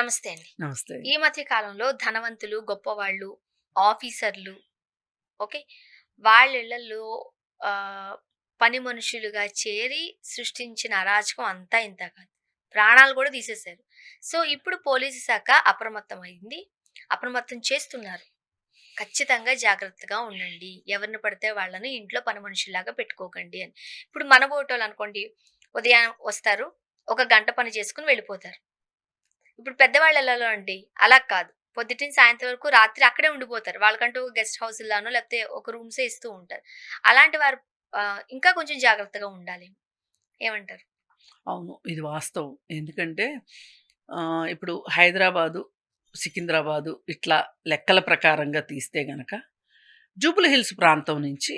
నమస్తే అండి. నమస్తే. ఈ మధ్య కాలంలో ధనవంతులు, గొప్పవాళ్ళు, ఆఫీసర్లు ఓకే. వాళ్ళ ఇళ్లల్లో ఆహ్, పని మనుషులుగా చేరి సృష్టించిన అరాచకం అంతా ఇంతా కాదు. ప్రాణాలు గూడా తీసేశారు. సో, ఇప్పుడు పోలీసు శాఖ అప్రమత్తమైంది. అప్రమత్తం చేస్తున్నారు. ఖచ్చితంగా జాగ్రత్తగా ఉండండి. ఎవరిని పడితే వాళ్ళని ఇంట్లో పని మనుషుల్లాగా పెట్టుకోకండి అని. ఇప్పుడు మన బోటోళ్ళనుకోండి, ఉదయం వస్తారు. ఒక గంట పని చేసుకొని వెళ్ళిపోతారు. ఇప్పుడు పెద్దవాళ్ళ ఇళ్ళలో అండి అలా కాదు. పొద్దుటిన సాయంత్రం వరకు రాత్రి అక్కడే ఉండిపోతారు. వాళ్ళకంటూ గెస్ట్ హౌసుల్లానో లేకపోతే ఒక రూమ్సే ఇస్తూ ఉంటారు. అలాంటి వారు ఇంకా కొంచెం జాగ్రత్తగా ఉండాలి. ఏమంటారు? అవును. ఇది వాస్తవం. ఎందుకంటే ఇప్పుడు హైదరాబాదు, సికింద్రాబాదు ఇట్లా లెక్కల ప్రకారంగా తీస్తే గనక జూబిలీ హిల్స్ ప్రాంతం నుంచి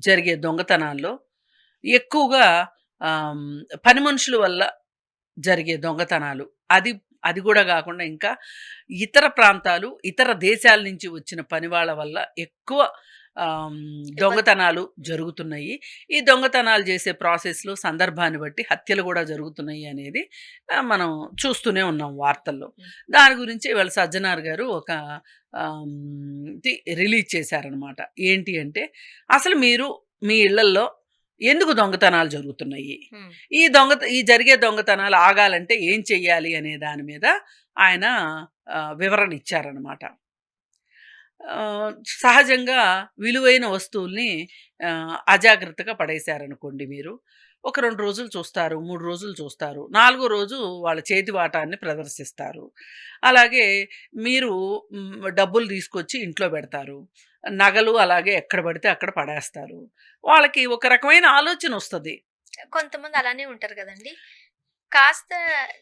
జరిగే దొంగతనాల్లో ఎక్కువగా ఆహ్, పని మనుషుల వల్ల జరిగే దొంగతనాలు. అది అది గూడా గాకుండా ఇంకా ఇతర ప్రాంతాలు, ఇతర దేశాల నుంచి వచ్చిన పనివాళ్ళ వల్ల ఎక్కువ ఆహ్, ఇబ్బంది. దొంగతనాలు జరుగుతున్నాయి. ఈ దొంగతనాలు చేసే ప్రాసెస్‌లో సందర్భాన్ని బట్టి హత్యలు గూడా జరుగుతున్నాయి అనేది మనం చూస్తూనే ఉన్నాం వార్తల్లో. హ్మ్. దాని గురించి ఇవాళ సజ్జనార్ గారు ఒక ది రిలీజ్ చేశారనమాట. ఏంటి అంటే, అసలు మీరు మీ ఇళ్లల్లో ఎందుకు దొంగతనాలు జరుగుతున్నాయి? హ్మ్. ఈ జరిగే దొంగతనాలు ఆగాలంటే ఏం చెయ్యాలి అనే దాని మీద ఆయన వివరణ ఇచ్చారనమాట. ఆహ్, సహజంగా విలువైన వస్తువుల్ని అజాగ్రత్తగా పడేశారనుకోండి మీరు. ఒక 2 రోజులు చూస్తారు, 3 రోజులు చూస్తారు. నాలుగో రోజు వాళ్ళ చేతివాటాన్ని ప్రదర్శిస్తారు. అలాగే మీరు డబ్బులు తీసుకొచ్చి ఇంట్లో పెడతారు. నగలు అలాగే ఎక్కడ పడితే అక్కడ పడేస్తారు. వాళ్ళకి ఒక రకమైన ఆలోచనొస్తది. కొంతమంది అలానే ఉంటారు గదండీ! కాస్త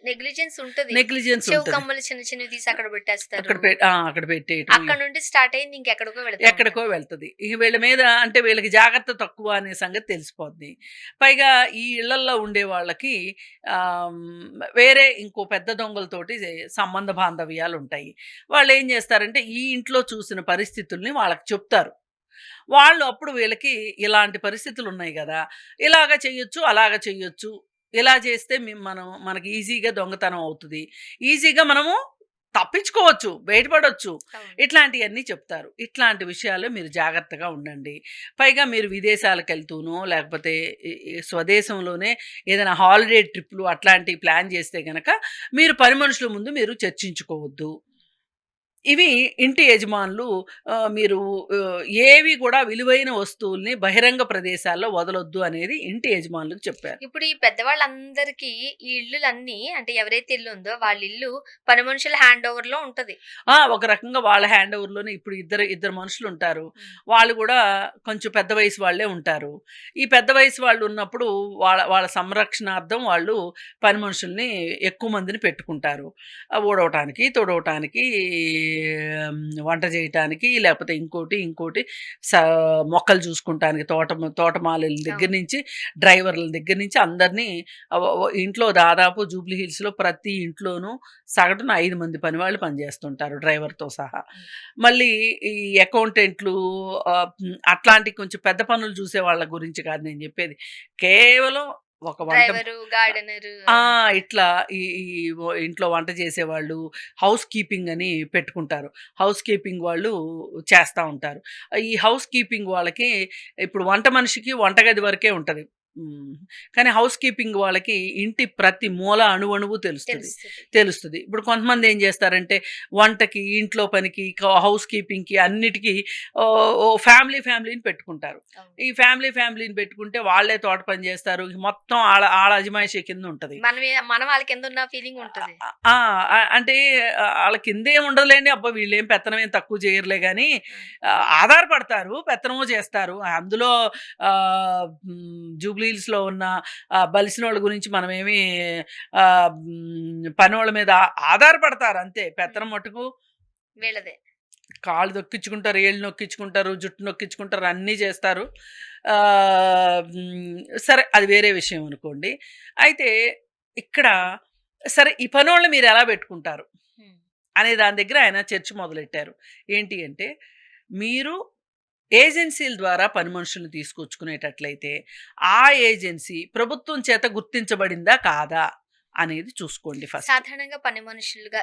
నెగ్లిజెన్స్ ఉంటది. నెగ్లిజెన్స్ చెవు ఉంటది. కమ్మలు చిన్న చిన్నవి తీసి అక్కడ పెట్టేస్తారు. అక్కడ పెట్టేయటం. అక్కడి నుండి స్టార్ట్ అయ్యింది ఇంకెక్కడికో వెళుతూ ఎక్కడికో ఉంటది. వెళ్తది. ఇక వీళ్ళ మీద అంటే వీళ్ళకి జాగ్రత్త తక్కువ అనే సంగతి తెలిసిపోద్ది. పైగా ఈ ఇళ్లల్లో ఉండే వాళ్ళకి వేరే ఇంకో పెద్ద దొంగలతోటి సంబంధ బాంధవ్యాలుంటాయి. వాళ్ళేం చేస్తారంటే ఈ ఇంట్లో చూసిన పరిస్థితుల్ని వాళ్ళకి చెప్తారు. వాళ్ళు అప్పుడు వీళ్ళకి ఇలాంటి పరిస్థితులున్నాయి గదా! ఇలాగ చెయ్యొచ్చు, అలాగ చెయ్యొచ్చు. ఇలా చేస్తే మనకి ఈజీగా దొంగతనం అవుతది. ఈజీగా మనము తప్పించుకోవచ్చు, బయటపడొచ్చు. అవును. ఇట్లాంటియన్నీ చెప్తారు. ఇట్లాంటి విషయాల్లో మీరు జాగ్రత్తగా ఉండండి. పైగా మీరు విదేశాలకెళ్తూనో, లేకపోతే ఈ స్వదేశంలోనే ఏదైనా హాలిడే ట్రిప్‌లు అట్లాంటివి ప్లాన్ చేస్తే గనక, మీరు పని మనుషుల ముందు మీరు చర్చించుకోవద్దు. ఇవి ఇంటి యజమానులు మీరు ఏవి కూడా విలువైన వస్తువుల్ని బహిరంగ ప్రదేశాల్లో వదలొద్దు అనేది ఇంటి యజమానులకు చెప్పారు. ఇప్పుడు ఈ పెద్దవాళ్ళందరికీ ఈ ఇల్లులన్నీ అంటే ఎవరైతే ఇల్లు ఉందో వాళ్ళ ఇల్లు పని మనుషుల హ్యాండ్ ఓవర్‌లో ఉంటది. ఒక రకంగా వాళ్ళ హ్యాండ్ ఓవర్‌లోనే ఇప్పుడు ఇద్దరు మనుషులుంటారు. హ్మ్. వాళ్ళు గూడా కొంచెం పెద్ద వయసు వాళ్ళే ఉంటారు. ఈ పెద్ద వయసు వాళ్ళు ఉన్నప్పుడు వాళ్ళ వాళ్ళ సంరక్షణార్థం వాళ్ళు పని మనుషుల్ని ఎక్కువ మందిని పెట్టుకుంటారు. ఊడవటానికి, తుడవటానికి, వంట చేయటానికి, లేకపోతే ఇంకోటి స మొక్కలు చూసుకుంటానికి తోటమాలీల దగ్గర అవును. నుంచి, డ్రైవర్ల దగ్గర నుంచి అందరినీ ఇంట్లో దాదాపు జూబ్లీ హిల్స్‌లో ప్రతి ఇంట్లోనూ సగటున 5 మంది పనివాళ్ళు పనిచేస్తుంటారు డ్రైవర్‌తో సహా. హ్మ్. మళ్ళీ ఈ అకౌంటెంట్లు అట్లాంటి కొంచెం పెద్ద పనులు చూసే వాళ్ళ గురించి కాదు నేను చెప్పేది. కేవలం ఒక వంట డ్రైవరు, గార్డెనరు. ఆ! ఇట్లా ఈ ఈ ఇంట్లో వంట చేసేవాళ్ళు, హౌస్ కీపింగ్ అని పెట్టుకుంటారు. హౌస్ కీపింగ్ వాళ్ళు చేస్తా ఉంటారు. ఈ హౌస్ కీపింగ్ వాళ్ళకి ఇప్పుడు వంట మనిషికి వంటగది వరకే ఉంటది. హ్మ్. కానీ హౌస్ కీపింగ్ వాళ్ళకి ఇంటి ప్రతి మూల అణువణువు తెలుస్తది. తెలుస్తది. తెలుస్తది. ఇప్పుడు కొంతమంది ఏం చేస్తారంటే వంటకి, ఇంట్లో పనికి, హౌస్ కీపింగ్‌కి అన్నిటికి ఓ ఫ్యామిలీని పెట్టుకుంటారు. అవును. ఈ ఫ్యామిలీని పెట్టుకుంటే వాళ్ళే తోట పని చేస్తారు. మొత్తం ఆళ్ళ అజమాయిషీ కింద ఉంటది. మనం వాళ్ళ కిందున్న ఫీలింగ్ ఉంటది. ఆ! అంటే ఆళ్ళ కిందేం ఉండదులేండి. అబ్బా! వీళ్ళేం పెత్తనం ఏం తక్కువ చేయరులే గానీ హ్మ్. ఆధారపడతారు. పెత్తనము చేస్తారు. అందులో జూబ్లీ హిల్స్‌లో ఉన్న బలిసినోళ్ళ గురించి మనమేమి పనోళ్ళ మీద ఆధారపడతారు అంతే. పెత్తనం మట్టుకు వీళ్ళదే. కాళ్ళు నొక్కించుకుంటారు, ఏళ్ళు నొక్కించుకుంటారు, జుట్టు నొక్కించుకుంటారు, అన్నీ చేస్తారు. సరే అది వేరే విషయం అనుకోండి. అయితే ఇక్కడ సరే ఈ పనోళ్ళని మీరెలా పెట్టుకుంటారు? హ్మ్. అనే దాని దగ్గర ఆయన చర్చ మొదలెట్టారు. ఏంటి అంటే, మీరు ఏజెన్సీల ద్వారా పని మనుషుల్ని తీసుకొచ్చుకునేటట్లయితే, ఆ ఏజెన్సీ ప్రభుత్వం చేత గుర్తించబడిందా కాదా? అనేది చూసుకోండి ఫస్ట్. సాధారణంగా పని మనుషులుగా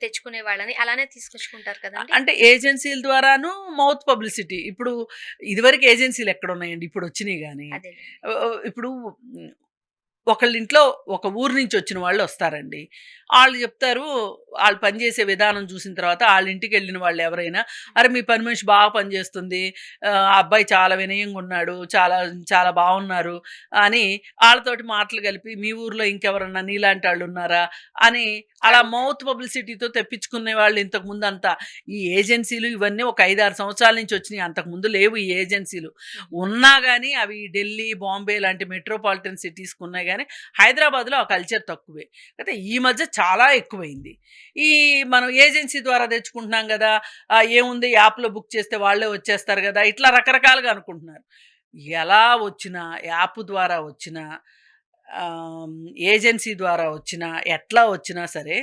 తెచ్చుకునే వాళ్ళని అలానే తీసుకొచ్చుకుంటారు కదండీ! అంటే ఏజెన్సీల ద్వారాను మౌత్ పబ్లిసిటీ. ఇప్పుడు ఇదివరకు ఏజెన్సీలు ఎక్కడున్నాయండి? ఇప్పుడు వచ్చినియి గానీ. అదేలెండి. ఇప్పుడు ఒకళ్ళింట్లో ఒక ఊరు నుంచి వచ్చిన వాళ్ళు వస్తారండి. ఆళ్ళు చెప్తారు, ఆళ్ళు పనిచేసే విధానం చూసిన తర్వాత ఆళ్ళ ఇంటికెళ్ళిన వాళ్ళు ఎవరైనా, "అరె! మీ పని మనిషి బాగా పనిచేస్తుంది. ఆ అబ్బాయి చాలా వినయంగా ఉన్నాడు. చాలా చాలా బాగున్నారు" అని ఆళ్ళతోటి మాటలు కలిపి, "మీ ఊర్లో ఇంకెవరన్నా నీలాంటి ఆళ్ళున్నారా?" అని అలా అడుగుతారు. మౌత్ పబ్లిసిటీతో తెప్పించుకునే వాళ్ళు ఇంతకుముందంతా. ఈ ఏజెన్సీలు ఇవన్నీ ఒక 5, 6 సంవత్సరాల నుంచి వచ్చినియి. అంతకుముందు లేవు ఈ ఏజెన్సీలు. ఉన్నా గానీ అవి ఢిల్లీ, బాంబే లాంటి మెట్రోపాలిటన్ సిటీస్‌కి ఉన్నాయి గానీ, హైదరాబాద్‌లో ఆ కల్చర్ తక్కువే. అయితే ఈ మధ్య చాలా ఎక్కువైంది. ఈ మనం ఏజెన్సీ ద్వారా తెచ్చుకుంటున్నాం గదా! ఏముంది యాప్‌లో బుక్ చేస్తే వాళ్ళే వచ్చేస్తారు గదా! ఇట్లా రకరకాలుగా అనుకుంటున్నారు. ఎలా వచ్చినా, యాప్ ద్వారా వచ్చినా, ఆహ్, ఏజెన్సీ ద్వారా వచ్చినా, ఎట్లా వచ్చినా సరే,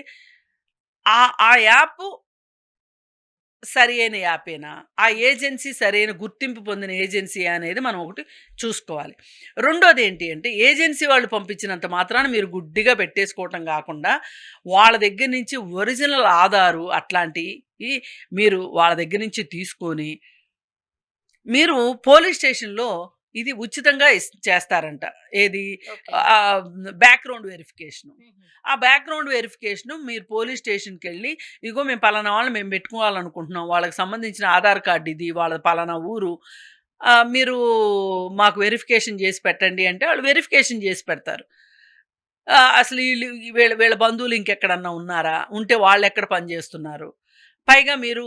ఆ యాపు సరియైన యాపేనా? ఆ ఏజెన్సీ సరైన గుర్తింపు పొందిన ఏజెన్సీయా అనేది మనం ఒకటి చూసుకోవాలి. రెండోదేంటి అంటే, ఏజెన్సీ వాళ్ళు పంపించినంత మాత్రాన మీరు గుడ్డిగా పెట్టేసుకోవటం గాకుండా, వాళ్ళ దగ్గర నుంచి ఒరిజినల్ ఆధారు అట్లాంటియి మీరు వాళ్ళ దగ్గర నుంచి తీసుకొని, మీరు పోలీస్ స్టేషన్‌లో ఇది ఉచితంగా చేస్తారంట. ఏది? ఓకే. Background verification. హుహు. ఆ బ్యాక్‌గ్రౌండ్ వెరిఫికేషను మీరు పోలీస్ స్టేషన్‌కెళ్ళి, ఇగో మేము పలానా వాళ్ళని మేము పెట్టుకోవాలనుకుంటున్నాం. వాళ్ళకి సంబంధించిన ఆధార్ కార్డ్ ఇది. వాళ్ళది పలానా ఊరు. మీరు మాకు వెరిఫికేషన్ చేసి పెట్టండి అంటే, వాళ్ళు వెరిఫికేషన్ చేసి పెడతారు. అసలు వీళ్ళ వీళ్ళ బంధువులు ఇంకెక్కడన్నా ఉన్నారా? ఉంటే వాళ్ళెక్కడ పనిచేస్తున్నారు? పైగా మీరు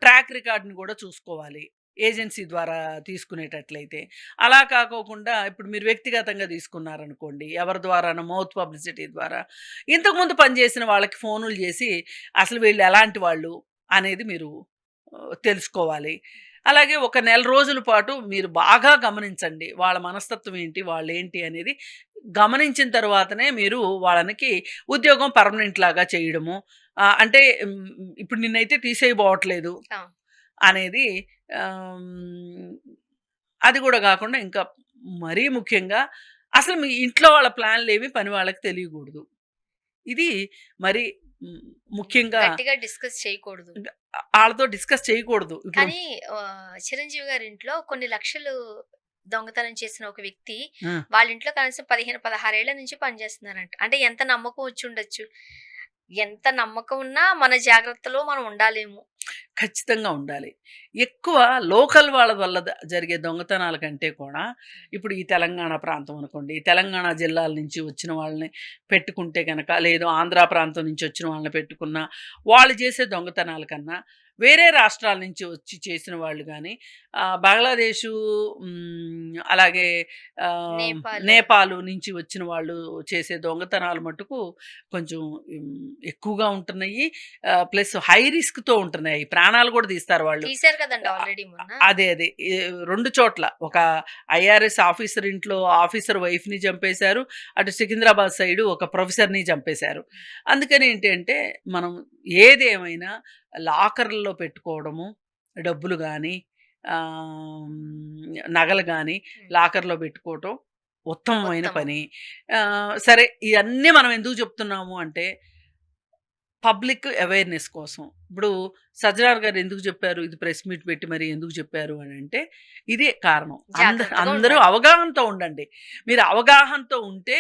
ట్రాక్ రికార్డ్‌ని కూడా చూసుకోవాలి. ఏజెన్సీ ద్వారా తీసుకునేటట్లయితే. అలా కాకోకుండా ఇప్పుడు మీరు వ్యక్తిగతంగా తీసుకున్నారనుకోండి, ఎవరి ద్వారానో మౌత్ పబ్లిసిటీ ద్వారా, ఇంతకుముందు పనిచేసిన వాళ్ళకి ఫోనులు చేసి, అసలు వీళ్ళు ఎలాంటి వాళ్ళు అనేది మీరు తెలుసుకోవాలి. అలాగే ఒక నెల రోజుల పాటు మీరు బాగా గమనించండి. వాళ్ళ మనస్తత్వం ఏంటి? వాళ్ళేంటి అనేది గమనించిన తర్వాతనే మీరు వాళ్ళకి ఉద్యోగం పర్మనెంట్ లాగా చేయడము. అంటే ఇప్పుడు నిన్నైతే తీసేయబోవట్లేదు ఆ! అనేది ఆహ్, హ్మ్, అది గూడా గాకుండా ఇంకా మరీ ముఖ్యంగా అసలు మీ ఇంట్లో వాళ్ళ ప్లాన్‌లేవి పని వాళ్ళకి తెలియగూడదు. ఇది మరి హ్మ్, ముఖ్యంగా గట్టిగా డిస్కస్ చేయకూడదు. ఆళ్ళతో డిస్కస్ చేయకూడదు. ఇప్పుడు కానీ చిరంజీవి గారింట్లో కొన్ని లక్షలు దొంగతనం చేసిన ఒక వ్యక్తి ఆ! వాళ్ళ ఇంట్లో కనీసం 15, 16 ఏళ్ల నుంచి పనిచేస్తున్నారంట. అంటే ఎంత నమ్మకం వచ్చుండొచ్చు. ఎంత నమ్మకం ఉన్నా మన జాగ్రత్తలో మనం ఉండాలేమో. ఖచ్చితంగా ఉండాలి. ఎక్కువ లోకల్ వాళ్ళ వల్ల జరిగే దొంగతనాల కంటే కూడా ఇప్పుడు ఈ తెలంగాణ ప్రాంతం అనుకోండి. ఈ తెలంగాణ జిల్లాల నుంచి వచ్చిన వాళ్ళని పెట్టుకుంటే గనక, లేదు ఆంధ్ర ప్రాంతం నుంచి వచ్చిన వాళ్ళని పెట్టుకున్నా, వాళ్ళు చేసే దొంగతనాల కన్నా వేరే రాష్ట్రాల నుంచి వచ్చి చేసిన వాళ్ళు గానీ, బంగ్లాదేశు, అలాగే నేపాల్. నేపాలు నుంచి వచ్చిన వాళ్ళు చేసే దొంగతనాలు మట్టుకు కొంచెం ఎక్కువగా ఉంటున్నయి. ప్లస్ హై రిస్క్‌తో ఉంటున్నాయి. ప్రాణాలు కూడా తీస్తారు వాళ్ళు. తీశారు కదండీ అ ఆల్రెడీ మొన్న. అదే. 2 చోట్ల ఒక ఐఆర్ఎస్ ఆఫీసర్ ఇంట్లో ఆఫీసర్ వైఫ్‌ని చంపేశారు. అటు సికింద్రాబాద్ సైడు ఒక ప్రొఫెసర్‌ని చంపేశారు. అందుకని ఏంటంటే, మనం ఏదేమైనా లాకర్‌లో పెట్టుకోవడము, డబ్బులు గానీ, నగలు గానీ హ్మ్. లాకర్‌లో పెట్టుకోవటం ఉత్తమమైన ఉత్తమం. పని. సరే ఇయన్నీ మనం ఎందుకు చెప్తున్నాము అంటే, పబ్లిక్ అవేర్‌నెస్ కోసం. ఇప్పుడు సజ్జనార్ గారు ఎందుకు చెప్పారు? ఇది ప్రెస్ మీట్ పెట్టి మరి ఎందుకు చెప్పారు అనంటే, ఇదే కారణం. జాగ్రత్తగా అందరూ ఉండాలి. అవగాహనతో ఉండండి. మీరు అవగాహనతో ఉంటే,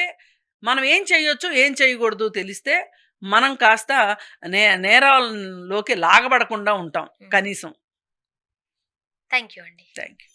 మనం ఏం చేయొచ్చు, ఏం చేయకూడదు తెలిస్తే, మనం కాస్త నేరాల్లోకి లాగబడకుండా ఉంటాం హ్మ్. కనీసం. థాంక్ యూ అండి. Thank you.